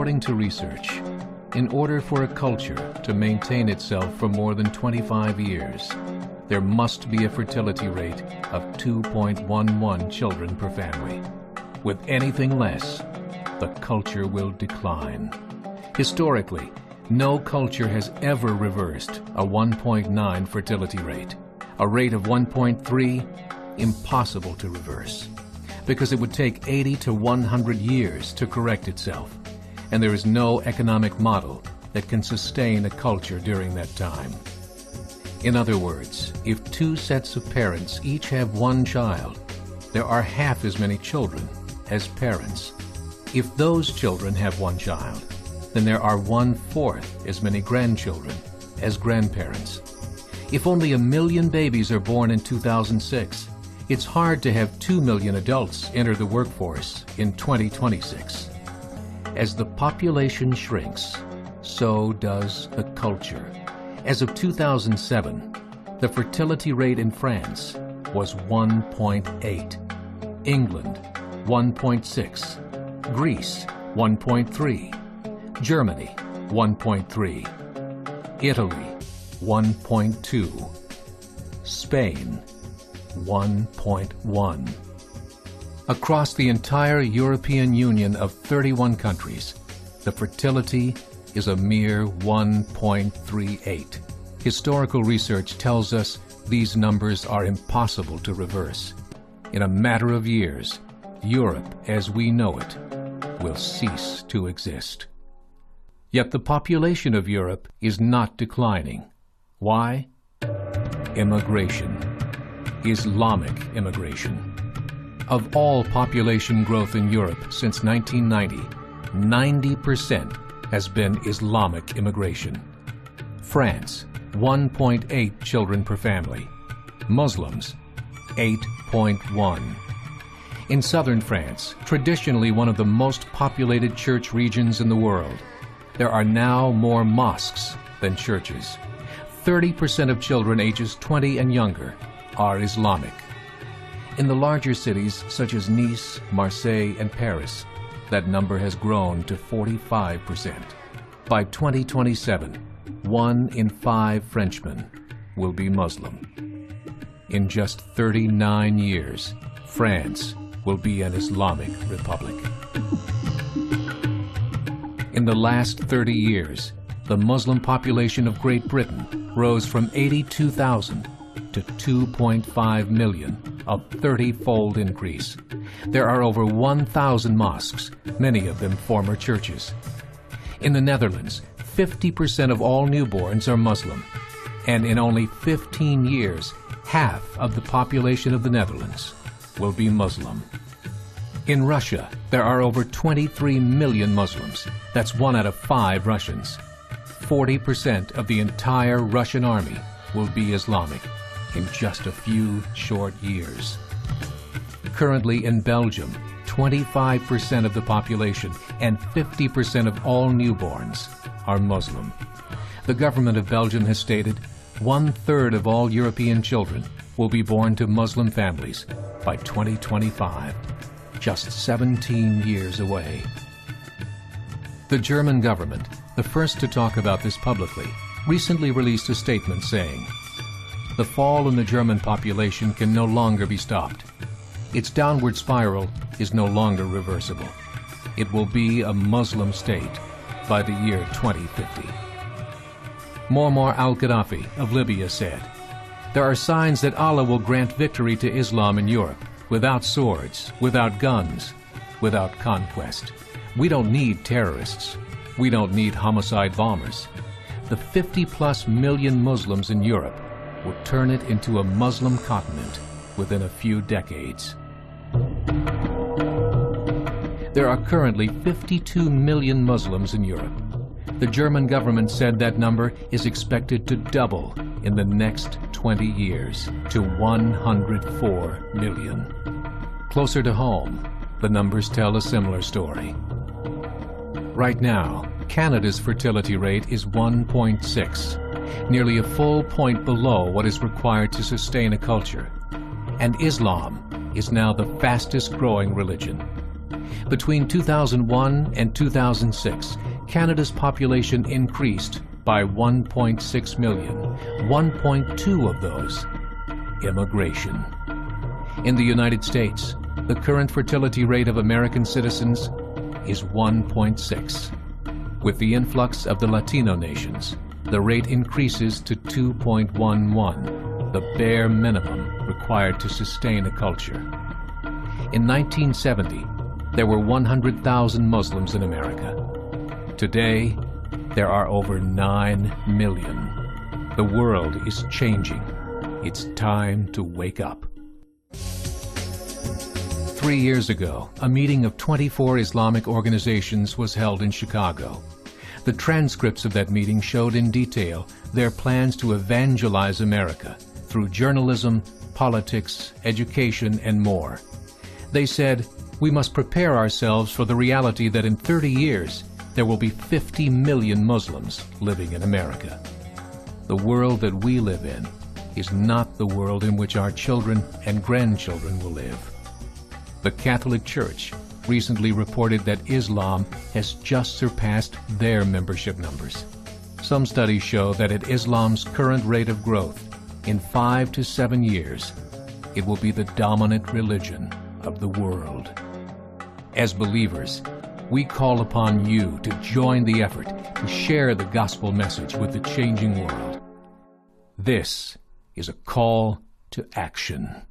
According to research, in order for a culture to maintain itself for more than 25 years, there must be a fertility rate of 2.11 children per family. With anything less, the culture will decline. Historically, no culture has ever reversed a 1.9 fertility rate. A rate of 1.3, impossible to reverse, because it would take 80 to 100 years to correct itself, and there is no economic model that can sustain a culture during that time. In other words, if two sets of parents each have one child, there are half as many children as parents. If those children have one child, then there are 1/4 as many grandchildren as grandparents. If only 1 million babies are born in 2006, it's hard to have 2 million adults enter the workforce in 2026. As the population shrinks, so does the culture. As of 2007, the fertility rate in France was 1.8, England 1.6, Greece 1.3, Germany 1.3, Italy 1.2, Spain 1.1. Across the entire European Union of 31 countries, the fertility is a mere 1.38. Historical research tells us these numbers are impossible to reverse. In a matter of years, Europe as we know it will cease to exist. Yet the population of Europe is not declining. Why? Immigration. Islamic immigration. Of all population growth in Europe since 1990, 90% has been Islamic immigration. France, 1.8 children per family. Muslims, 8.1. In southern France, traditionally one of the most populated church regions in the world, there are now more mosques than churches. 30% of children ages 20 and younger are Islamic. In the larger cities such as Nice, Marseille, and Paris, that number has grown to 45%. By 2027, 1 in 5 Frenchmen will be Muslim. In just 39 years, France will be an Islamic republic. In the last 30 years, the Muslim population of Great Britain rose from 82,000 to 2.5 million, a 30-fold increase. There are over 1,000 mosques, many of them former churches. In the Netherlands, 50% of all newborns are Muslim, and in only 15 years, half of the population of the Netherlands will be Muslim. In Russia, there are over 23 million Muslims. That's 1 out of 5 Russians. 40% of the entire Russian army will be Islamic in just a few short years. Currently in Belgium, 25% of the population and 50% of all newborns are Muslim. The government of Belgium has stated 1/3 of all European children will be born to Muslim families by 2025, just 17 years away. The German government, the first to talk about this publicly, recently released a statement saying, "The fall in the German population can no longer be stopped. Its downward spiral is no longer reversible. It will be a Muslim state by the year 2050. Muammar al-Gaddafi of Libya said, "There are signs that Allah will grant victory to Islam in Europe, without swords, without guns, without conquest. We don't need terrorists. We don't need homicide bombers. The 50+ million Muslims in Europe will turn it into a Muslim continent within a few decades." There are currently 52 million Muslims in Europe. The German government said that number is expected to double in the next 20 years to 104 million. Closer to home, the numbers tell a similar story. Right now, Canada's fertility rate is 1.6, nearly a full point below what is required to sustain a culture. And Islam is now the fastest growing religion. Between 2001 and 2006, Canada's population increased by 1.6 million, 1.2 of those immigration. In the United States, the current fertility rate of American citizens is 1.6. With the influx of the Latino nations, the rate increases to 2.11, the bare minimum required to sustain a culture. In 1970, there were 100,000 Muslims in America. Today, there are over 9 million. The world is changing. It's time to wake up. 3 years ago, a meeting of 24 Islamic organizations was held in Chicago. The transcripts of that meeting showed in detail their plans to evangelize America through journalism, politics, education, and more. They said, we must prepare ourselves for the reality that in 30 years, there will be 50 million Muslims living in America. The world that we live in is not the world in which our children and grandchildren will live. The Catholic Church recently reported that Islam has just surpassed their membership numbers. Some studies show that at Islam's current rate of growth, in 5 to 7 years, it will be the dominant religion of the world. As believers, we call upon you to join the effort to share the gospel message with the changing world. This is a call to action.